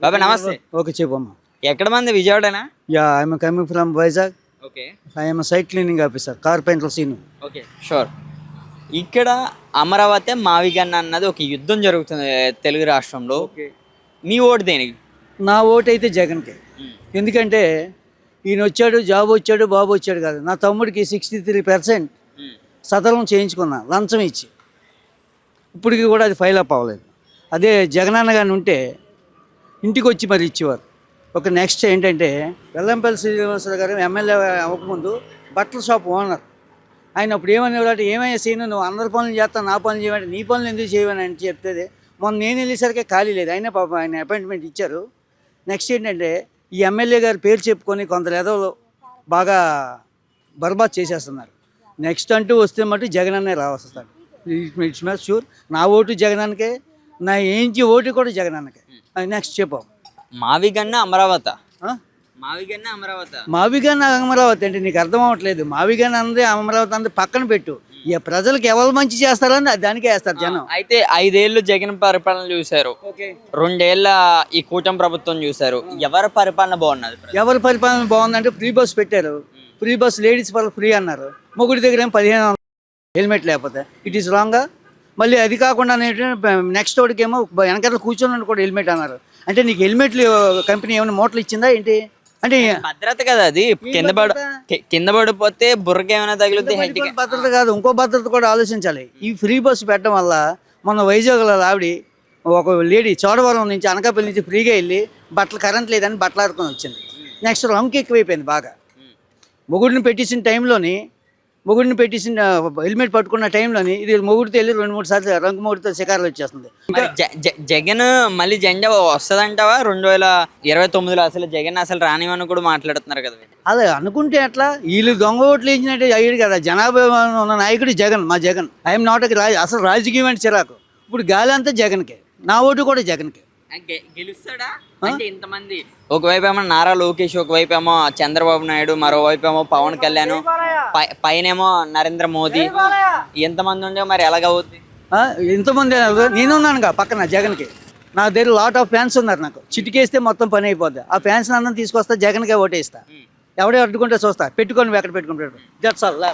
బాబా నమస్తే. ఓకే చెప్పమ్మా. ఎక్కడ మంది విజయవాడనా? Yeah I'm coming from Vizag. Okay I'm site cleaning officer, carpenter Seenu. Okay sure. ఇక్కడ అమరావతి మావిగన్న అన్నది ఒక యుద్ధం జరుగుతుంది తెలుగు రాష్ట్రంలో. మీ ఓటు దేనికి? నా ఓటు అయితే జగన్కే. ఎందుకంటే ఈయన వచ్చాడు, జాబ్ వచ్చాడు, బాబు వచ్చాడు కాదు. నా తమ్ముడికి 63% సతలం చేయించుకున్నా లంచం ఇచ్చి. ఇప్పటికి కూడా అది ఫైల్ అప్ అవ్వలేదు. అదే జగనన్న గారిని ఉంటే ఇంటికి వచ్చి మరి ఇచ్చేవారు. ఒక నెక్స్ట్ ఏంటంటే వెల్లంపల్లి శ్రీనివాసరావు గారు ఎమ్మెల్యే అవ్వకముందు బట్టల షాప్ ఓనర్. ఆయన అప్పుడు ఏమనేవాడు, ఏమైనా సీను నువ్వు అందరి పనులు చేస్తాను, నా పనులు చేయమంటే నీ పనులు ఎందుకు చేయమని అని చెప్తే మొన్న నేను వెళ్ళేసరికి ఖాళీ లేదు. అయినా పాపం ఆయన అపాయింట్మెంట్ ఇచ్చారు. నెక్స్ట్ ఏంటంటే ఈ ఎమ్మెల్యే గారి పేరు చెప్పుకొని కొందరు ఎదవలు బాగా బర్బాద్ చేసేస్తున్నారు. నెక్స్ట్ అంటూ వస్తే మటు జగనన్నే రావస్తాడు. It's much sure. నా ఓటు జగనన్నకే, నా ఏంచి ఓటు కూడా జగనన్నకే. నెక్స్ట్ చెప్పు. మావిగన్న అమరావతి. మావిగన్న అమరావతి. మావిగన్న అమరావతి అంటే నీకు అర్థం అవ్వట్లేదు. మావిగన్న అందే అమరావతి అందే పక్కన పెట్టు. ఇక ప్రజలకు ఎవరు మంచి చేస్తారని దానికే వేస్తారు జనం. అయితే 5 ఏళ్ళు జగన్ పరిపాలన చూశారు, 2 ఏళ్ళ ఈ కూటమి ప్రభుత్వం చూశారు. ఎవరి పరిపాలన బాగున్నది? ఎవరి పరిపాలన బాగుందంటే ఫ్రీ బస్ పెట్టారు. ఫ్రీ బస్ లేడీస్ వాళ్ళకి ఫ్రీ అన్నారు. మొగుడి దగ్గర ఏం 1500 హెల్మెట్ లేకపోతే ఇట్ ఈస్ రాంగా. మళ్ళీ అది కాకుండా నెక్స్ట్ వాడికి ఏమో వెనకాల కూర్చొని కూడా హెల్మెట్ అన్నారు. అంటే నీకు హెల్మెట్లు కంపెనీ ఏమైనా మోటార్లు ఇచ్చిందా ఏంటి? అంటే భద్రత కదా అది. కింద పడిపోతే బుర్రకి ఏమైనా తగిలితే భద్రత కాదు, ఇంకో భద్రత కూడా ఆలోచించాలి. ఈ ఫ్రీ బస్సు పెట్టడం వల్ల మన వైజాగ్లో ఆవిడ ఒక లేడీ చోడవరం నుంచి అనకాపల్లి నుంచి ఫ్రీగా వెళ్ళి బట్టలు కరెంట్ లేదని బట్టలు ఆడుకొని వచ్చింది. నెక్స్ట్ రంకు ఎక్కువైపోయింది బాగా. మొగుడిని పెట్టేసిన హెల్మెట్ పట్టుకున్న టైంలోని ఇది మొగుడితో వెళ్ళి 2-3 సార్లు రంగు మొగుడితో శిఖరాలు వచ్చేస్తుంది. జగన్ మళ్ళీ జెండా వస్తుందంటావా? 2029లో అసలు జగన్ అసలు రానివని కూడా మాట్లాడుతున్నారు కదా. అదే అనుకుంటే అట్లా వీళ్ళు దొంగ ఓట్లు వేసినట్టే అయ్యాడు కదా. జనాభా ఉన్న నాయకుడు జగన్, మా జగన్. ఐఎమ్ నాట్ అసలు రాజకీయం అంటే చిరాకు. ఇప్పుడు గాలి అంతా జగన్కే, నా ఓటు కూడా జగన్కే. గెలుస్తాడా అంటే ఇంతమంది, ఒకవైపు ఏమో నారా లోకేష్, ఒకవైపు ఏమో చంద్రబాబు నాయుడు, మరోవైపు ఏమో పవన్ కళ్యాణ్, పైనేమో నరేంద్ర మోదీ, ఎంతమంది ఉండే మరి ఎలాగవుద్ది? ఎంతమంది? నేనున్నానుగా పక్కన జగన్కి. నా దగ్గర లాట్ ఆఫ్ ఫ్యాన్స్ ఉన్నారు. నాకు చిటికేస్తే మొత్తం పని అయిపోద్ది. ఆ ఫ్యాన్స్ అందరం తీసుకొస్తా, జగన్కే ఓటేస్తా. ఎవడే అడ్డుకుంటే చూస్తా, పెట్టుకొని ఎక్కడ పెట్టుకుంటాడు. That's all.